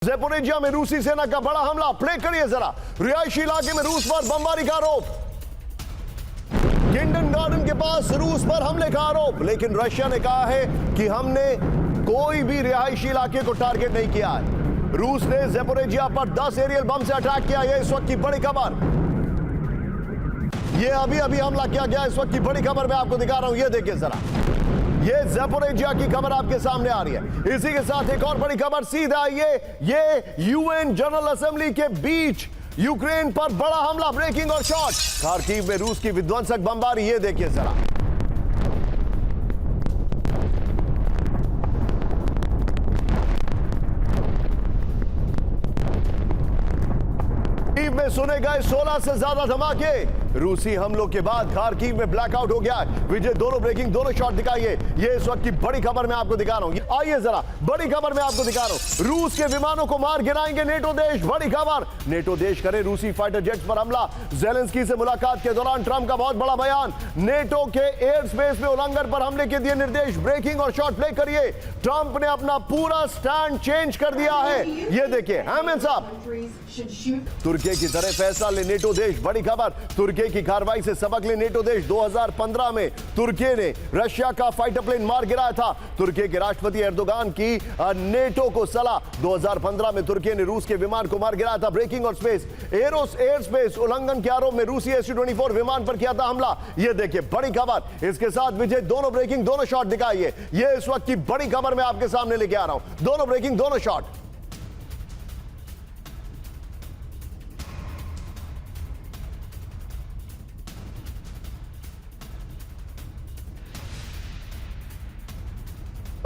ज़ैपोरिजिया में रूसी सेना का बड़ा हमला। प्ले करिए जरा। रिहायशी इलाके में रूस पर बमबारी का आरोप। किंडन गार्डन के पास रूस पर हमले का आरोप, लेकिन रशिया ने कहा है कि हमने कोई भी रिहायशी इलाके को टारगेट नहीं किया है। रूस ने ज़ैपोरिजिया पर 10 एरियल बम से अटैक किया। यह इस वक्त की बड़ी खबर। यह अभी हमला किया गया। इस वक्त की बड़ी खबर मैं आपको दिखा रहा हूं। यह देखिए जरा, ये ज़ैपोरिजिया की खबर आपके सामने आ रही है। इसी के साथ एक और बड़ी खबर सीधा आइए। ये यूएन जनरल असेंबली के बीच यूक्रेन पर बड़ा हमला, ब्रेकिंग और शॉट। खार्किव में रूस की विध्वंसक बमबारी। ये देखिए जरा, में सुने गए 16 से ज्यादा धमाके। रूसी हमलों के बाद खार्किव में ब्लैकआउट हो गया है। विजय, दोनों ब्रेकिंग, दोनों शॉट दिखाइए। ये इस वक्त की बड़ी खबर मैं आपको दिखा रहा हूं। आइए जरा, बड़ी खबर मैं आपको दिखा रहा हूं। रूस के विमानों को मार गिराएंगे नेटो देश। बड़ी खबर, नेटो देश करे रूसी फाइटर जेट्स पर हमला। ज़ेलेंस्की से मुलाकात के दौरान ट्रंप का बहुत बड़ा बयान। नेटो के एयर स्पेस में उल्लंघन पर हमले के दिए निर्देश। ब्रेकिंग और शॉट प्ले करिए। ट्रंप ने अपना पूरा स्टैंड चेंज कर दिया है। ये देखिए अहमद साहब, तुर्की की तरह फैसला ले नेटो देश। बड़ी खबर, तुर्की की कार्रवाई से सबक ले नेटो देश। 2015 में तुर्की ने रशिया का फाइटर प्लेन मार गिराया था। तुर्की के राष्ट्रपति एर्दोगान की नेटो को सलाह। 2015 में तुर्की ने रूस के विमान को मार गिराया था। ब्रेकिंग और स्पेस, एयर स्पेस उल्लंघन के आरोप में रूसी SU-24 विमान पर किया था हमला। यह देखिए बड़ी खबर। इसके साथ विजय, दोनों ब्रेकिंग, दोनों शॉट दिखाइए। यह इस वक्त की बड़ी खबर मैं आपके सामने लेके आ रहा हूं। दोनों ब्रेकिंग, दोनों शॉट।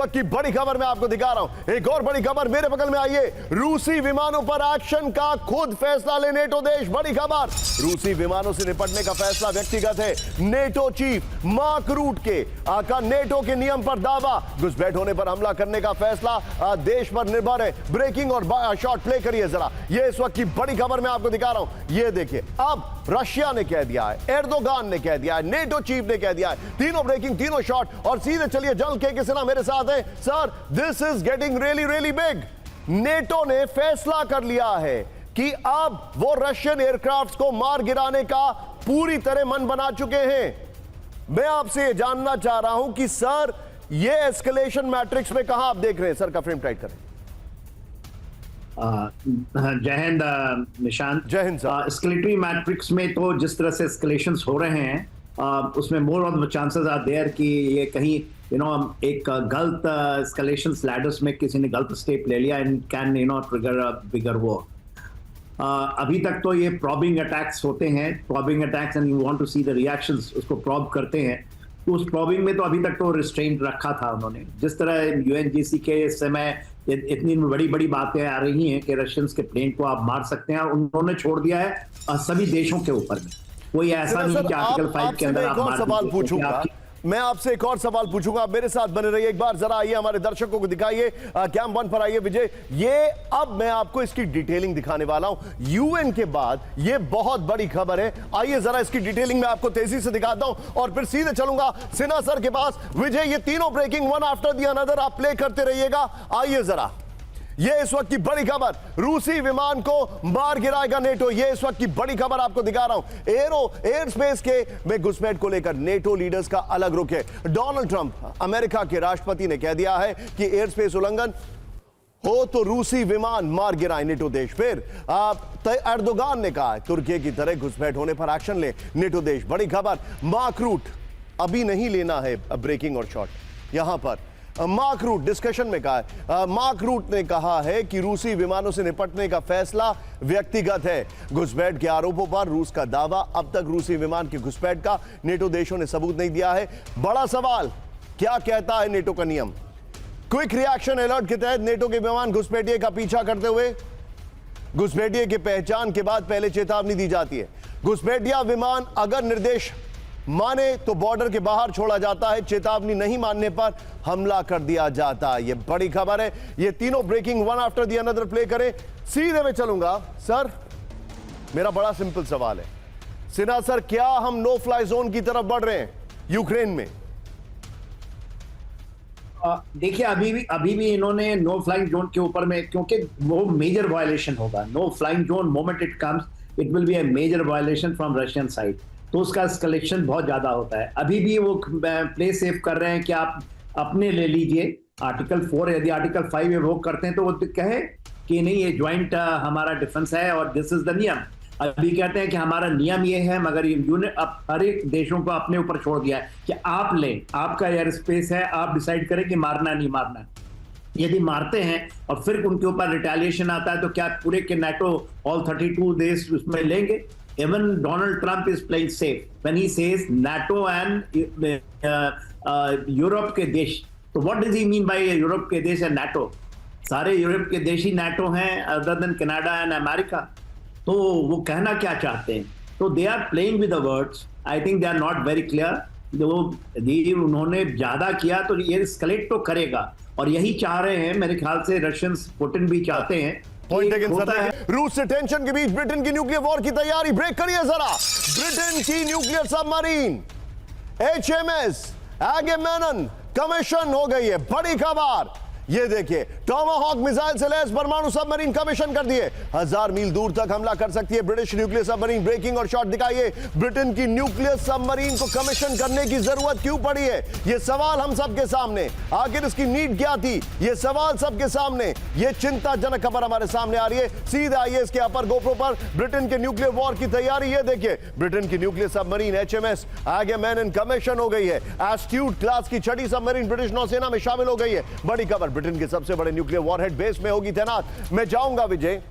की बड़ी खबर मैं आपको दिखा रहा हूं। एक और बड़ी खबर मेरे बगल में आइए। रूसी विमानों पर एक्शन का खुद फैसला ले नेटो देश। बड़ी खबर, रूसी विमानों से निपटने का फैसला व्यक्तिगत है। नेटो चीफ मार्क रूट का नेटो के नियम पर दावा। घुसपैठ होने पर हमला करने का फैसला देश पर निर्भर है। ब्रेकिंग और शॉट प्ले करिए जरा। यह इस वक्त की बड़ी खबर मैं आपको दिखा रहा हूं। यह देखिए, अब रशिया ने कह दिया है, एर्दोगान ने कह दिया है, नेटो चीफ ने कह दिया है। तीनों ब्रेकिंग, तीनों शॉट। और सीधे चलिए, जल के सिन्हा मेरे साथ है। Sir, this is getting really big. NATO ने फैसला कर लिया है कि अब वो रशियन एयरक्राफ्ट को मार गिराने का पूरी तरह मन बना चुके हैं। मैं आपसे ये जानना चाह रहा हूं कि सर, ये एस्केलेशन मैट्रिक्स में कहां आप देख रहे हैं? सर का फ्रेम टाइट करें। जय हिंद निशांत। जय हिंद सर। एस्केलेटरी मैट्रिक्स में तो जिस तरह से एस्केलेशंस हो रहे हैं, उसमें more of the chances are there कि ये कहीं एक गलत एस्केलेशंस लैडर्स में किसी ने गलत स्टेप ले लिया and can trigger a bigger war. अभी तक तो ये प्रॉबिंग अटैक्स होते हैं, probing attacks, and you want to see the reactions, उसको प्रॉब करते हैं। तो उस प्रॉबिंग में तो अभी तक तो रिस्ट्रेंट रखा था उन्होंने। जिस तरह UNGC के इस समय इतनी बड़ी बातें आ रही हैं कि रशियंस के प्लेन को आप मार सकते हैं, और उन्होंने छोड़ दिया है सभी देशों के ऊपर में। कोई ऐसा नहीं कि आर्टिकल 5 के अंदर आप मार सवाल पूछूंगा। मैं आपसे एक और सवाल पूछूंगा, आप मेरे साथ बने रहिए। एक बार जरा आइए, हमारे दर्शकों को दिखाइए, कैम 1 पर आइए विजय। ये अब मैं आपको इसकी डिटेलिंग दिखाने वाला हूं। यूएन के बाद ये बहुत बड़ी खबर है। आइए जरा इसकी डिटेलिंग में आपको तेजी से दिखाता हूं, और फिर सीधे चलूंगा सिन्हा सर के पास। विजय, ये तीनों breaking one after the another आप प्ले करते रहिएगा। आइए जरा, ये इस वक्त की बड़ी खबर। रूसी विमान को मार गिराएगा नेटो। ये इस वक्त की बड़ी खबर आपको दिखा रहा हूं। एयर स्पेस के में घुसपैठ को लेकर नेटो लीडर्स का अलग रुख है। डोनाल्ड ट्रंप, अमेरिका के राष्ट्रपति, ने कह दिया है कि एयर स्पेस उल्लंघन हो तो रूसी विमान मार गिराए नेटो देश। फिर एर्दोगान ने कहा तुर्की की तरह घुसपैठ होने पर एक्शन ले नेटो देश। बड़ी खबर, मार्क रूट, अभी नहीं लेना है ब्रेकिंग और शॉट। यहां पर मार्क रूट डिस्कशन में कहा है। मार्क रूट ने कहा है कि रूसी विमानों से निपटने का फैसला व्यक्तिगत है। घुसपैठ के आरोपों पर रूस का दावा, अब तक रूसी विमान की घुसपैठ का नेटो देशों ने सबूत नहीं दिया है। बड़ा सवाल, क्या कहता है नेटो का नियम? क्विक रिएक्शन अलर्ट के तहत नेटो के विमान घुसपैठिए का पीछा करते हुए घुसपैठिए की पहचान के बाद पहले चेतावनी दी जाती है। घुसपैठिया विमान अगर निर्देश माने तो बॉर्डर के बाहर छोड़ा जाता है। चेतावनी नहीं मानने पर हमला कर दिया जाता है। यह बड़ी खबर है। ये तीनों breaking one after the another play करें। सीधे में चलूंगा। सर, मेरा बड़ा सिंपल सवाल है। सिन्हा सर, क्या हम नो फ्लाई जोन की तरफ बढ़ रहे हैं यूक्रेन में? देखिए अभी भी इन्होंने नो फ्लाइंग जोन के ऊपर में, क्योंकि वो मेजर वायलेशन होगा। No flying zone moment it comes it will be a major violation from Russian side, तो उसका एस्केलेशन बहुत ज्यादा होता है। अभी भी वो प्ले सेफ कर रहे हैं कि आप अपने ले लीजिए आर्टिकल 4, यदि आर्टिकल 5 इवोक करते हैं तो वो कहे कि नहीं ये ज्वाइंट हमारा डिफेंस है और दिस इज द नियम। अभी कहते हैं कि हमारा नियम ये है, मगर यूनिट अब हर एक देशों को अपने ऊपर छोड़ दिया है कि आप लें, आपका एयर स्पेस है, आप डिसाइड करें कि मारना नहीं मारना। यदि मारते हैं और फिर उनके ऊपर रिटेलिएशन आता है तो क्या पूरे के नाटो ऑल 32 देश उसमें लेंगे? Even Donald Trump is playing safe when he says NATO and Europe के देश। तो what does he mean by Europe के देश एंड नाटो? सारे यूरोप के देश ही नाटो हैं other than Canada and America. तो वो कहना क्या चाहते हैं? तो they are playing with the words. I think they are not very clear. उन्होंने ज्यादा किया तो ये एस्केलेट तो करेगा, और यही चाह रहे हैं मेरे ख्याल से रशियंस, पुतिन भी चाहते हैं। Point taken sir. रूस से टेंशन के बीच ब्रिटेन की न्यूक्लियर वॉर की तैयारी। ब्रेक करिए जरा। ब्रिटेन की न्यूक्लियर सबमरीन HMS एगेमेमन कमीशन हो गई है। बड़ी खबर ये देखिए, टॉमाहॉक मिसाइल से लैस परमाणु सबमरीन कमीशन कर दिए। 1000 मील दूर तक हमला कर सकती है ब्रिटिश न्यूक्लियर सबमरीन। ब्रेकिंग और शॉट दिखाइए। ब्रिटेन की न्यूक्लियर सबमरीन को कमीशन करने की जरूरत क्यों पड़ी है, यह सवाल हम सबके सामने। आखिर इसकी नीड क्या थी, यह सवाल सबके सामने। यह चिंताजनक खबर हमारे सामने आ रही है। सीधे आइए इसके अपर गोप्रो पर। ब्रिटेन के न्यूक्लियर वॉर की तैयारी ये देखिए। ब्रिटेन की न्यूक्लियर सबमरीन HMS एगेमेमन कमीशन हो गई है। एस्ट्यूट क्लास की 6ठी सबमरीन ब्रिटिश नौसेना में शामिल हो गई है। बड़ी खबर, ब्रिटेन के सबसे बड़े न्यूक्लियर वॉरहेड बेस में होगी तैनात। मैं जाऊंगा विजय,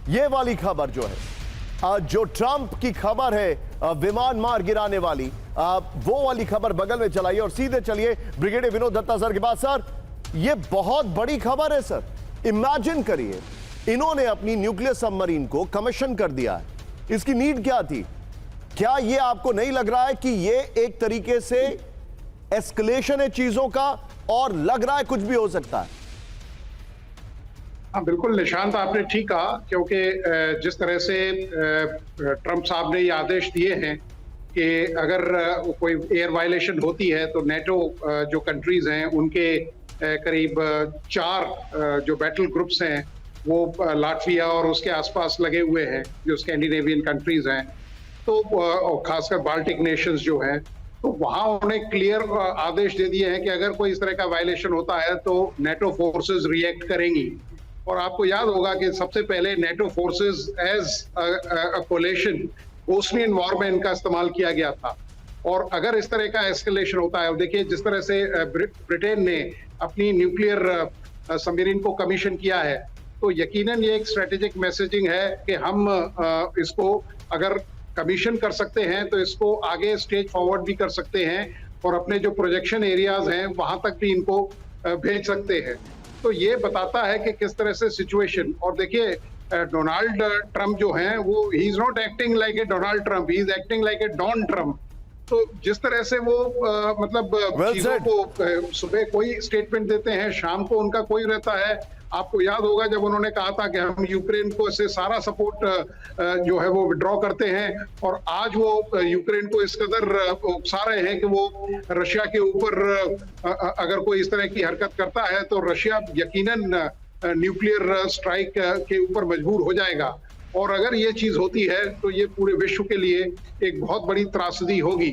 ये वाली खबर जो है, जो ट्रंप की खबर है विमान मार गिराने वाली, वो वाली खबर बगल में चलाइए और सीधे चलिए ब्रिगेडियर विनोद दत्ता सर के पास। सर, ये बहुत बड़ी खबर है सर। इमेजिन करिए, इन्होंने अपनी न्यूक्लियर सबमरीन को कमीशन कर दिया है। इसकी नीड क्या थी? क्या ये आपको नहीं लग रहा है कि ये एक तरीके से एस्केलेशन है चीजों का, और लग रहा है कुछ भी हो सकता है? हाँ बिल्कुल निशांत, आपने ठीक कहा, क्योंकि जिस तरह से ट्रंप साहब ने ये आदेश दिए हैं कि अगर कोई एयर वायलेशन होती है तो नेटो जो कंट्रीज हैं उनके करीब 4 जो बैटल ग्रुप्स हैं वो लाटविया और उसके आसपास लगे हुए हैं, जो स्कैंडिनेवियन कंट्रीज हैं, तो खासकर बाल्टिक नेशंस जो हैं, तो वहां उन्हें क्लियर आदेश दे दिए हैं कि अगर कोई इस तरह का वायलेशन होता है तो नेटो फोर्सेस रिएक्ट करेंगी। और आपको याद होगा कि सबसे पहले NATO forces as a coalition Bosnian war में इनका इस्तेमाल किया गया था। और अगर इस तरह का एस्केलेशन होता है, देखिए जिस तरह से ब्रिटेन ने अपनी न्यूक्लियर सबमरीन को कमीशन किया है, तो यकीनन ये एक स्ट्रेटेजिक मैसेजिंग है कि हम इसको अगर कमीशन कर सकते हैं तो इसको आगे स्टेज फॉरवर्ड भी कर सकते हैं और अपने जो प्रोजेक्शन एरियाज हैं वहां तक भी इनको भेज सकते हैं। तो ये बताता है कि किस तरह से सिचुएशन, और देखिए डोनाल्ड ट्रंप जो हैं वो he is not acting like a Donald Trump, he is acting like a don Trump. तो जिस तरह से वो मतलब चीजों को सुबह कोई स्टेटमेंट देते हैं, शाम को उनका कोई रहता है। आपको याद होगा जब उन्होंने कहा था कि हम यूक्रेन को से सारा सपोर्ट जो है वो विड्रॉ करते हैं, और आज वो यूक्रेन को इस कदर उकसा रहे हैं कि वो रशिया के ऊपर अगर कोई इस तरह की हरकत करता है तो रशिया यकीनन न्यूक्लियर स्ट्राइक के ऊपर मजबूर हो जाएगा। और अगर ये चीज होती है तो ये पूरे विश्व के लिए एक बहुत बड़ी त्रासदी होगी।